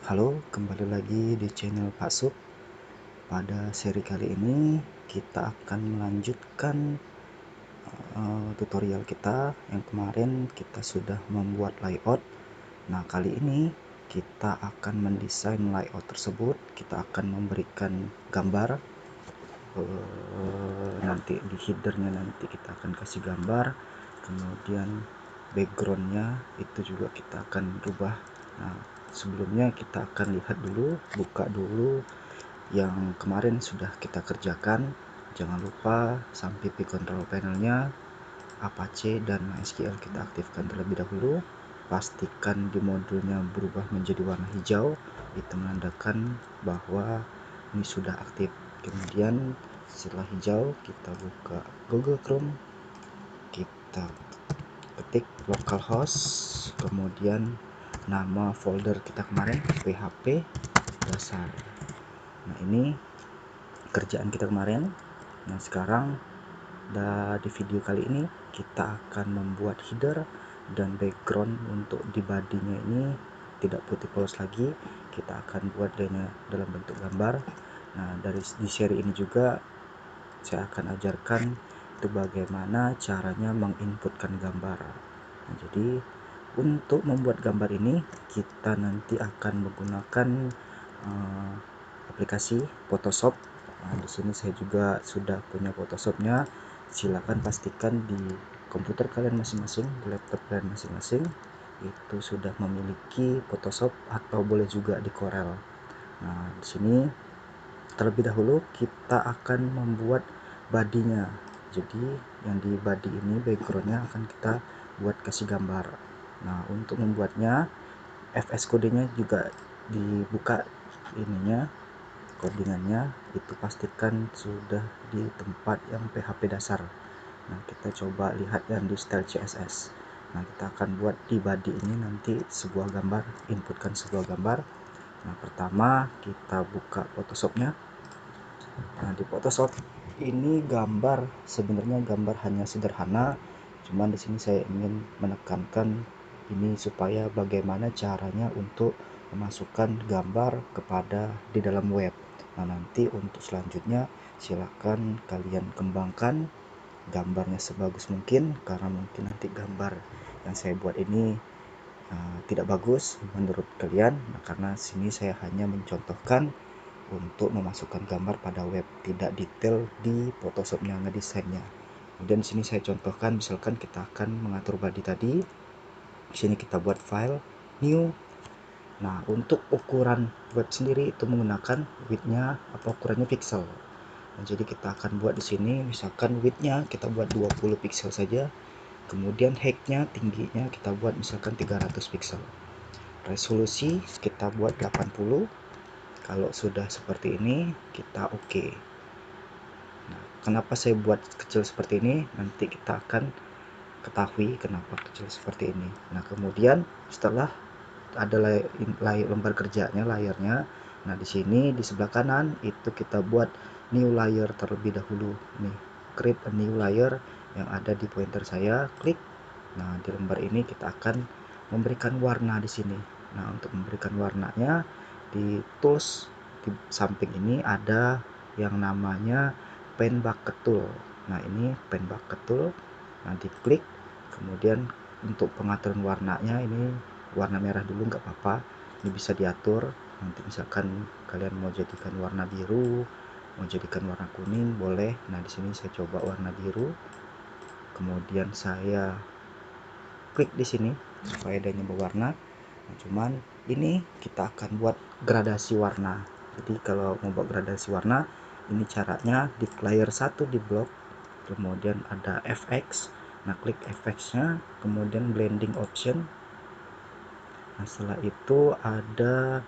Halo, kembali lagi di channel Pak Sup. Pada seri kali ini kita akan melanjutkan tutorial kita yang kemarin kita sudah membuat layout. Nah, kali ini kita akan mendesain layout tersebut. Kita akan memberikan gambar, nanti di headernya nanti kita akan kasih gambar, kemudian backgroundnya itu juga kita akan rubah. Nah, sebelumnya kita akan lihat dulu, buka dulu yang kemarin sudah kita kerjakan. Jangan lupa sampai di control panelnya Apache dan MySQL kita aktifkan terlebih dahulu. Pastikan di modulnya berubah menjadi warna hijau, itu menandakan bahwa ini sudah aktif. Kemudian setelah hijau kita buka Google Chrome, kita ketik localhost, kemudian nama folder kita kemarin PHP dasar. Nah, ini kerjaan kita kemarin. Nah, sekarang di video kali ini kita akan membuat header dan background untuk di bodinya ini tidak putih polos lagi. Kita akan buat dalam bentuk gambar. Nah, di seri ini juga saya akan ajarkan itu bagaimana caranya menginputkan gambar. Nah, jadi untuk membuat gambar ini kita nanti akan menggunakan aplikasi Photoshop. Nah, di sini saya juga sudah punya Photoshopnya. Silakan pastikan di komputer kalian masing-masing, di laptop kalian masing-masing itu sudah memiliki Photoshop atau boleh juga di Corel. Nah, di sini terlebih dahulu kita akan membuat bodinya. Jadi yang di body ini backgroundnya akan kita buat kasih gambar. Nah, untuk membuatnya FS kodenya juga dibuka, ininya codingannya itu pastikan sudah di tempat yang PHP dasar. Nah, kita coba lihat yang di style CSS. Nah, kita akan buat di body ini nanti sebuah gambar, inputkan sebuah gambar. Nah, pertama kita buka Photoshopnya. Nah, di Photoshop ini gambar, sebenarnya gambar hanya sederhana, cuman di sini saya ingin menekankan ini supaya bagaimana caranya untuk memasukkan gambar kepada di dalam web. Nah, nanti untuk selanjutnya silakan kalian kembangkan gambarnya sebagus mungkin, karena mungkin nanti gambar yang saya buat ini tidak bagus menurut kalian. Nah, karena sini saya hanya mencontohkan untuk memasukkan gambar pada web, tidak detail di Photoshopnya ngedesainnya. Kemudian di sini saya contohkan, misalkan kita akan mengatur body tadi. Di sini kita buat file new. Nah, untuk ukuran web sendiri itu menggunakan width-nya apa ukurannya pixel. Nah, jadi kita akan buat di sini misalkan width-nya kita buat 20 pixel saja. Kemudian height-nya, tingginya kita buat misalkan 300 pixel. Resolusi kita buat 80. Kalau sudah seperti ini kita oke. Nah, kenapa saya buat kecil seperti ini? Nanti kita akan ketahui kenapa kecil seperti ini. Nah, kemudian setelah ada lembar kerjanya, layarnya. Nah, di sini di sebelah kanan itu kita buat new layer terlebih dahulu. Nih, create a new layer yang ada di pointer saya, klik. Nah, di lembar ini kita akan memberikan warna di sini. Nah, untuk memberikan warnanya di tools di samping ini ada yang namanya pen bucket tool. Nah, ini pen bucket tool. Nah, diklik. Kemudian untuk pengaturan warnanya ini warna merah dulu nggak apa-apa. Ini bisa diatur. Nanti misalkan kalian mau jadikan warna biru, mau jadikan warna kuning, boleh. Nah, di sini saya coba warna biru. Kemudian saya klik di sini supaya adanya berwarna. Nah, cuman ini kita akan buat gradasi warna. Jadi kalau mau buat gradasi warna, ini caranya di layer 1 di blok, kemudian ada FX. Nah, klik FX-nya, kemudian blending option. Nah, setelah itu ada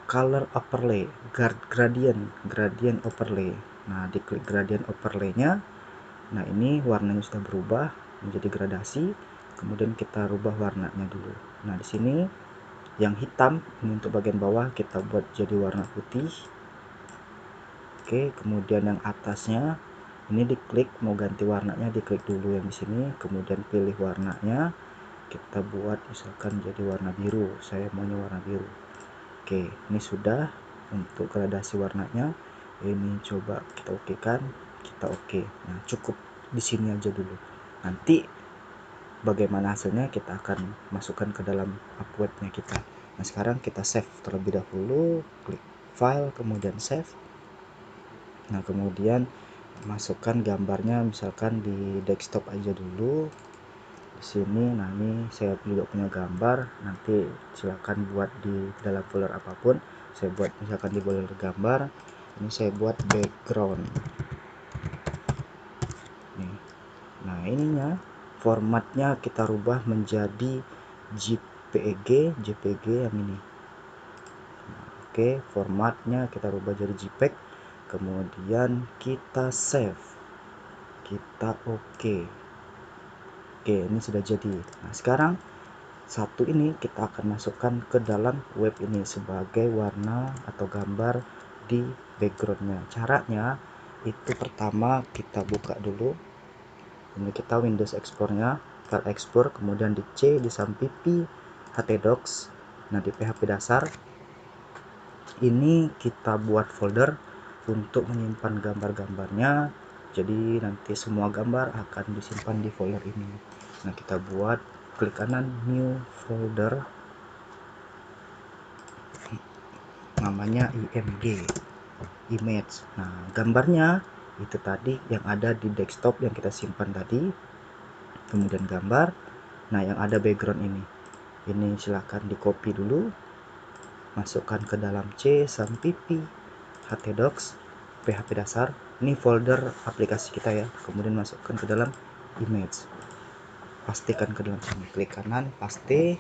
color overlay, gradient overlay. Nah, diklik gradient overlay-nya. Nah, ini warnanya sudah berubah menjadi gradasi. Kemudian kita rubah warnanya dulu. Nah, di sini yang hitam ini untuk bagian bawah kita buat jadi warna putih. Oke, kemudian yang atasnya ini diklik, mau ganti warnanya diklik dulu yang di sini, kemudian pilih warnanya, kita buat misalkan jadi warna biru. Saya maunya warna biru. Oke, ini sudah untuk gradasi warnanya. Ini coba kita oke kan, kita oke. Nah, cukup di sini aja dulu. Nanti bagaimana hasilnya kita akan masukkan ke dalam Upworknya kita. Nah, sekarang kita save terlebih dahulu, klik file kemudian save. Nah, kemudian masukkan gambarnya misalkan di desktop aja dulu di sini. Nah, ini saya juga punya gambar, nanti silakan buat di dalam folder apapun. Saya buat misalkan di folder gambar, ini saya buat background nih. Nah, ininya formatnya kita rubah menjadi JPG yang ini. Oke, formatnya kita rubah jadi JPEG, kemudian kita save, kita oke. Oke, ini sudah jadi. Nah, sekarang satu ini kita akan masukkan ke dalam web ini sebagai warna atau gambar di backgroundnya. Caranya itu pertama kita buka dulu, ini kita Windows Explorer-nya, file export, kemudian di C di sampipi htdocs. Nah, di PHP dasar ini kita buat folder untuk menyimpan gambar-gambarnya, jadi nanti semua gambar akan disimpan di folder ini. Nah, kita buat, klik kanan new folder, namanya img image. Nah, gambarnya itu tadi yang ada di desktop yang kita simpan tadi, kemudian gambar. Nah, yang ada background ini silahkan di copy dulu, masukkan ke dalam C sampipi htdocs PHP dasar, ini folder aplikasi kita ya, kemudian masukkan ke dalam image, pastikan ke dalam sini, klik kanan paste.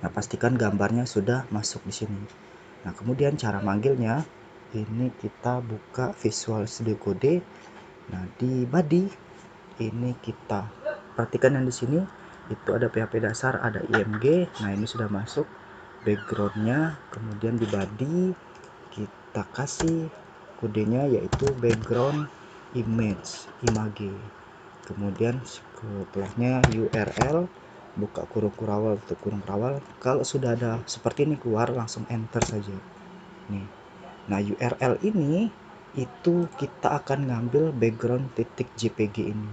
Nah, pastikan gambarnya sudah masuk di sini. Nah, kemudian cara manggilnya ini kita buka Visual Studio Code. Nah, di body ini kita perhatikan yang di sini itu ada PHP dasar, ada img. Nah, ini sudah masuk backgroundnya, kemudian di body kita kasih kodenya yaitu background image, kemudian setelahnya URL, buka kurung kurawal, tutup kurung kurawal. Kalau sudah ada seperti ini keluar, langsung enter saja nih. Nah, URL ini itu kita akan ngambil background titik JPG ini.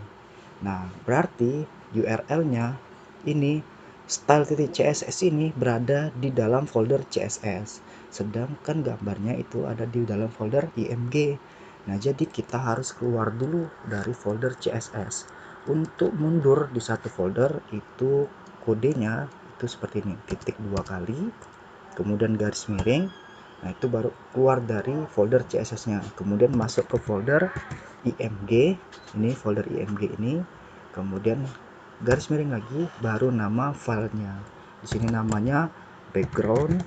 Nah, berarti URL-nya ini style.css ini berada di dalam folder CSS, sedangkan gambarnya itu ada di dalam folder img. Nah, jadi kita harus keluar dulu dari folder CSS. Untuk mundur di satu folder itu kodenya itu seperti ini, titik 2 kali, kemudian garis miring. Nah, itu baru keluar dari folder CSS-nya, kemudian masuk ke folder img. Ini folder img ini, kemudian garis miring lagi, baru nama filenya. Di sini namanya background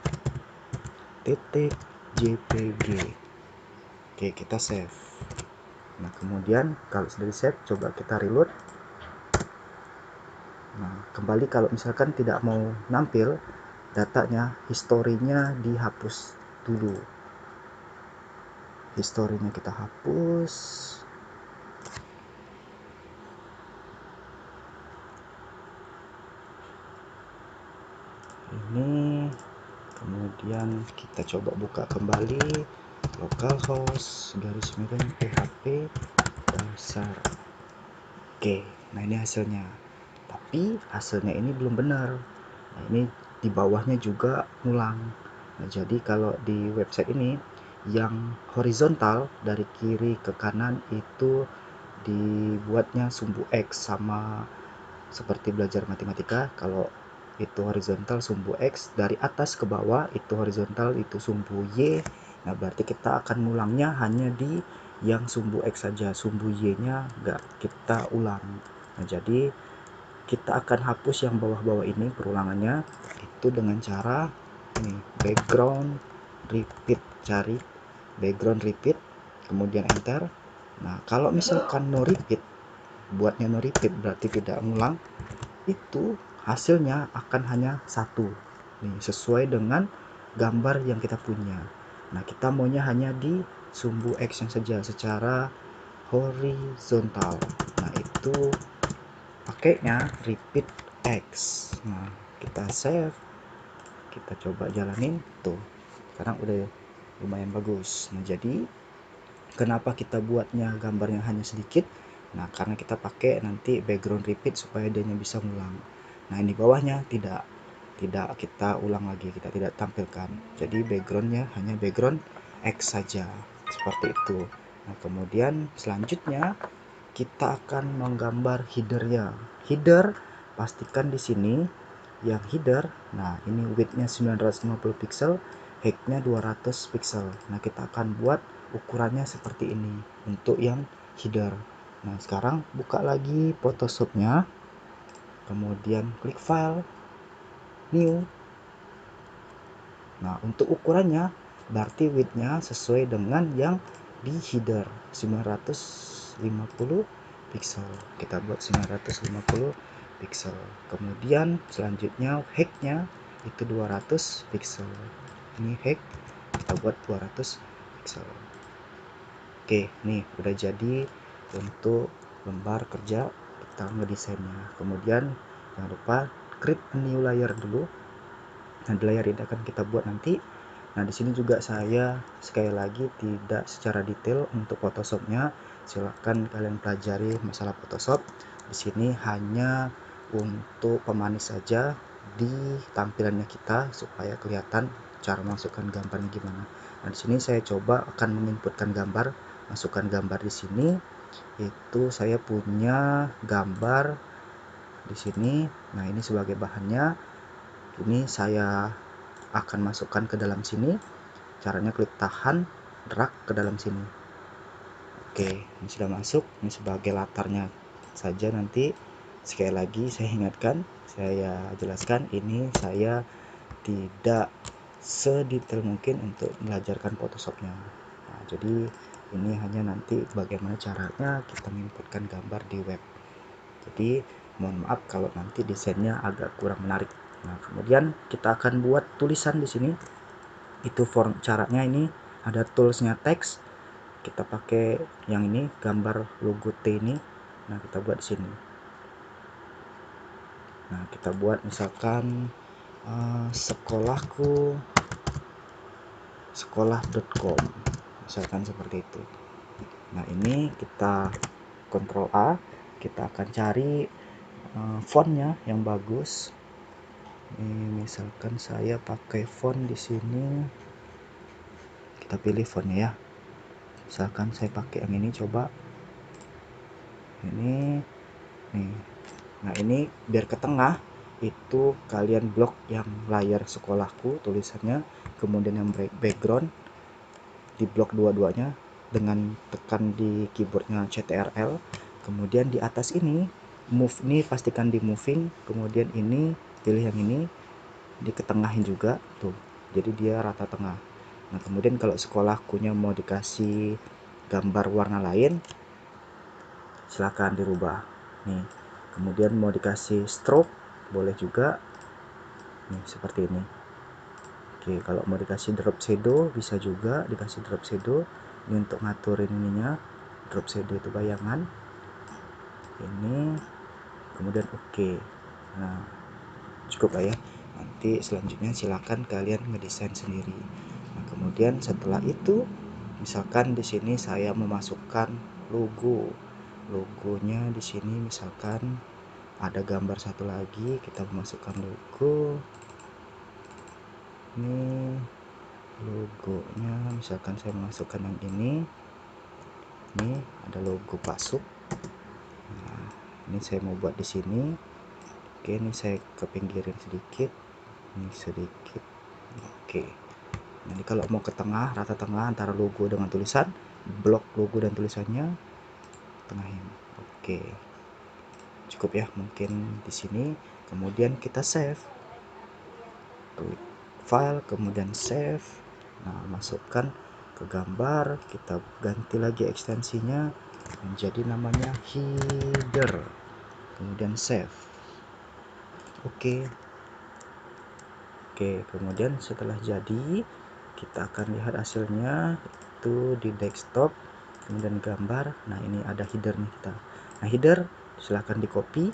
titik jpg. Oke, kita save. Nah, kemudian kalau sudah di save, coba kita reload. Nah, kembali kalau misalkan tidak mau nampil datanya, historinya dihapus dulu. Historinya kita hapus. Ini kemudian kita coba buka kembali localhost garis miring php dasar. Oke, nah ini hasilnya, tapi hasilnya ini belum benar. Nah, ini di bawahnya juga ngulang. Nah, jadi kalau di website ini yang horizontal dari kiri ke kanan itu dibuatnya sumbu X, sama seperti belajar matematika. Kalau itu horizontal sumbu X, dari atas ke bawah itu horizontal itu sumbu Y. Nah, berarti kita akan ngulangnya hanya di yang sumbu X saja, sumbu Y nya enggak kita ulang. Nah, jadi kita akan hapus yang bawah-bawah ini perulangannya itu dengan cara ini, background repeat, cari background repeat kemudian enter. Nah, kalau misalkan no repeat, buatnya no repeat berarti tidak ngulang, itu hasilnya akan hanya satu nih, sesuai dengan gambar yang kita punya. Nah, kita maunya hanya di sumbu X yang saja secara horizontal. Nah, itu pakainya repeat X. Nah, kita save, kita coba jalanin tuh, sekarang udah lumayan bagus. Nah jadi kenapa kita buatnya gambarnya hanya sedikit, nah karena kita pakai nanti background repeat supaya dia bisa ngulang. Nah ini bawahnya tidak kita ulang lagi, kita tidak tampilkan, jadi backgroundnya hanya background X saja, seperti itu. Nah kemudian selanjutnya kita akan menggambar headernya. Header pastikan di sini yang header, nah ini widthnya 950 pixel, height-nya 200 pixel. Nah kita akan buat ukurannya seperti ini untuk yang header. Nah sekarang buka lagi Photoshopnya, kemudian klik file, new. Nah untuk ukurannya berarti widthnya sesuai dengan yang di header 950 pixel, kita buat 950 pixel. Kemudian selanjutnya height-nya itu 200 pixel, ini height kita buat 200 pixel. Oke, nih udah jadi untuk lembar kerja kita ngedesainnya. Kemudian jangan lupa create new layer dulu. Nah di layer ini akan kita buat nanti. Nah di sini juga saya sekali lagi tidak secara detail untuk Photoshopnya. Silahkan kalian pelajari masalah Photoshop. Di sini hanya untuk pemanis saja di tampilannya kita supaya kelihatan cara masukkan gambarnya gimana. Nah di sini saya coba akan menginputkan gambar, masukkan gambar di sini. Itu saya punya gambar di sini. Nah ini sebagai bahannya. Ini saya akan masukkan ke dalam sini. Caranya klik tahan, drag ke dalam sini. Oke, ini sudah masuk. Ini sebagai latarnya saja nanti. Sekali lagi saya ingatkan, saya jelaskan, ini saya tidak sedetail mungkin untuk belajarkan Photoshopnya. Nah, jadi ini hanya nanti bagaimana caranya kita menginputkan gambar di web. Jadi mohon maaf kalau nanti desainnya agak kurang menarik. Nah, kemudian kita akan buat tulisan di sini. Itu form caranya, ini ada toolsnya teks. Kita pakai yang ini, gambar logo T ini. Nah, kita buat di sini. Nah, kita buat misalkan sekolah.com, misalkan seperti itu. Nah, ini kita Ctrl A, kita akan cari fontnya yang bagus. Ini misalkan saya pakai font di sini, kita pilih fontnya ya. Misalkan saya pakai yang ini, coba ini nih. Nah ini biar ke tengah, itu kalian blok yang layar sekolahku tulisannya, kemudian yang background di blok dua-duanya dengan tekan di keyboardnya CTRL. Kemudian di atas ini move, ini pastikan di moving, kemudian ini pilih yang ini, diketengahin juga tuh, jadi dia rata tengah. Nah kemudian kalau sekolahkunya mau dikasih gambar warna lain, silahkan dirubah nih. Kemudian mau dikasih stroke boleh juga nih, seperti ini. Oke, kalau mau dikasih drop shadow bisa juga dikasih drop shadow. Ini untuk ngaturin ininya, drop shadow itu bayangan ini. Kemudian oke. Nah cukup lah ya. Nanti selanjutnya silakan kalian ngedesain sendiri. Nah, kemudian setelah itu misalkan di sini saya memasukkan logonya di sini, misalkan ada gambar satu lagi, kita memasukkan logo. Ini logonya, misalkan saya memasukkan yang ini ada logo Pasuk. Nah, ini saya mau buat di sini. Oke, ini saya ke pinggirin sedikit, ini sedikit. Oke, jadi kalau mau ke tengah, rata tengah antara logo dengan tulisan, blok logo dan tulisannya, tengahin. Oke, cukup ya mungkin di sini. Kemudian kita save, klik file, kemudian save. Nah, masukkan ke gambar, kita ganti lagi ekstensinya menjadi namanya header, kemudian save. Oke, kemudian setelah jadi kita akan lihat hasilnya itu di desktop, kemudian gambar. Nah ini ada headernya kita. Nah header silahkan di copy,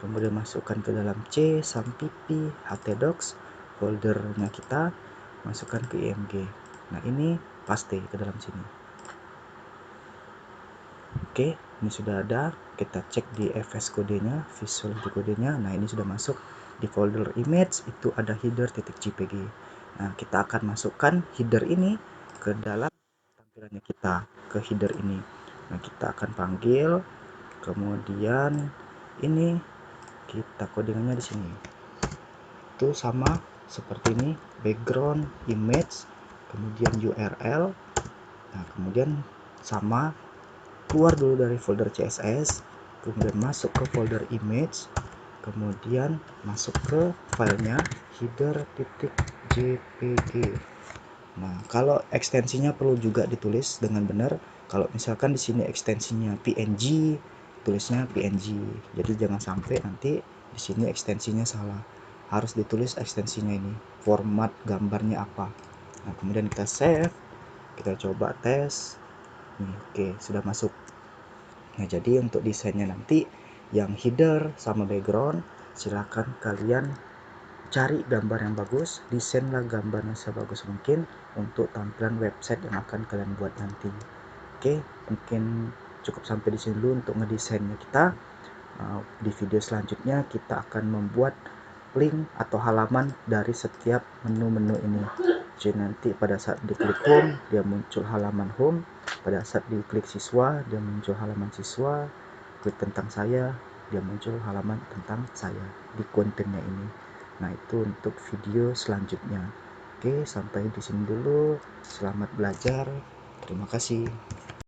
kemudian masukkan ke dalam C, Sampipi, htdocs, foldernya kita, masukkan ke IMG. Nah ini paste ke dalam sini. Oke, ini sudah ada. Kita cek di FS kodenya, Visual kodenya. Nah ini sudah masuk di folder image, itu ada header.jpg. Nah kita akan masukkan header ini ke dalam tampilannya kita, ke header ini. Nah kita akan panggil, kemudian ini kita codingannya di sini. Itu sama seperti ini, background, image, kemudian URL. Nah kemudian sama, keluar dulu dari folder CSS, kemudian masuk ke folder image, kemudian masuk ke filenya header.jpg. Nah kalau ekstensinya perlu juga ditulis dengan benar. Kalau misalkan di sini ekstensinya PNG, tulisnya PNG. Jadi jangan sampai nanti di sini ekstensinya salah. Harus ditulis ekstensinya ini, format gambarnya apa. Nah kemudian kita save, kita coba tes. Oke, sudah masuk. Nah jadi untuk desainnya nanti yang header sama background, silakan kalian cari gambar yang bagus, desainlah gambarnya sebagus mungkin untuk tampilan website yang akan kalian buat nanti. Oke, mungkin cukup sampai di sini dulu untuk ngedesainnya kita. Di video selanjutnya kita akan membuat link atau halaman dari setiap menu-menu ini. Jadi nanti pada saat diklik home, dia muncul halaman home. Pada saat diklik siswa, dia muncul halaman siswa. Klik tentang saya, dia muncul halaman tentang saya di kontennya ini. Nah itu untuk video selanjutnya. Oke, sampai di sini dulu. Selamat belajar. Terima kasih.